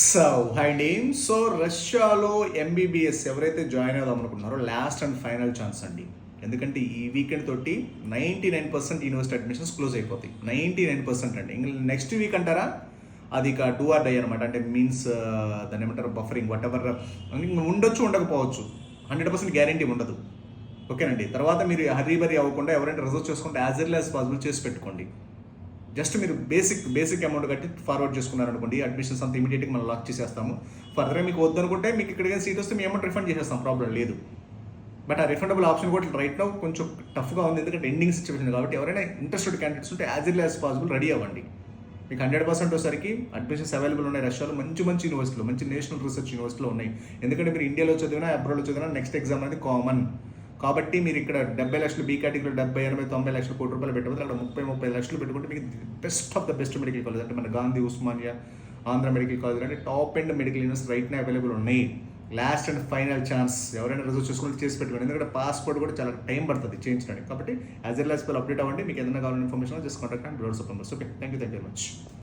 So high అండి. So రష్యాలో MBBS ఎవరైతే జాయిన్ అవుదాం అనుకుంటున్నారో లాస్ట్ అండ్ ఫైనల్ ఛాన్స్ అండి. ఎందుకంటే ఈ వీకెండ్ తోటి 99% యూనివర్సిటీ అడ్మిషన్స్ క్లోజ్ అయిపోతాయి. 99% అండి. ఇంకా నెక్స్ట్ వీక్ అంటారా, అది ఇక డూ ఆర్ డై అనమాట. అంటే మీన్స్ దాన్ని ఏమంటారు, బఫరింగ్ వాట్ ఎవర్ ఉండొచ్చు, ఉండకపోవచ్చు. 100% గ్యారంటీ ఉండదు. ఓకేనండి. తర్వాత మీరు హరీబరీ అవ్వకుండా ఎవరైనా రిజర్వ్ చేసుకుంటే యాజ్ ఎర్లీ యాజ్ పాసిబుల్ చేసి పెట్టుకోండి. జస్ట్ మీరు బేసిక్ అమౌంట్ కట్టి ఫార్వర్డ్ చేసుకున్నారనుకోండి, అడ్మిషన్స్ అంతా ఇమీడియట్గా మనం లాక్ చేసేస్తాము. ఫర్దర్గా మీకు వద్దనుకుంటే మీకు ఇక్కడికి సీట్ వస్తే మీ అమౌంట్ రిఫండ్ చేసేస్తాం, ప్రాబ్లం లేదు. బట్ ఆ రిఫండబుల్ ఆప్షన్ కూడా రైట్ నౌ కొంచెం టఫ్గా ఉంది, ఎందుకంటే ఎండింగ్ సిచ్యువేషన్ కాబట్టి ఎవరైనా ఇంట్రెస్టెడ్ క్యాండిడేట్స్ ఉంటే as early as possible ready అవ్వండి. మీకు 100% వచ్చేసరికి అడ్మిషన్స్ అవైలబుల్ ఉన్నాయి రష్యాలో. మంచి యూనివర్సిటీలో, మంచి నేషనల్ రీసెర్చ్ యూనివర్సిటీలో ఉన్నాయి. ఎందుకంటే మీరు ఇండియాలో చదివినా అబ్రాడ్లో చదివినా నెక్స్ట్ ఎగ్జామ్ అనేది కామన్. కాబట్టి మీరు ఇక్కడ 70 లక్షలు, బీ కేటగిరీలో 70, 80, 90 లక్షలు, ₹1,00,00,000 పెట్టబోతే అక్కడ 30 లక్షలు పెట్టుకుంటే మీకు best of the best medical college అంటే మన గాంధీ, ఉస్మానియా, ఆంధ్ర మెడికల్ కాలేజ్ అంటే టాప్ అండ్ మెడికల్ యూనివర్సిటీ రైట్నే అవైలబుల్ ఉన్నాయి. Last and final chance. ఎవరైనా రిజర్వ్ చేసుకుని చేసి పెట్టుకోండి, ఎందుకంటే పాస్పోర్ట్ కూడా చాలా టైం పడుతుంది చేయించడానికి. కాబట్టి యాజ్ ఎల్ యాజ్ అప్డేట్ అవ్వండి. మీకు ఏదైనా కావాలని information just contact and broad support. Okay, thank you very much.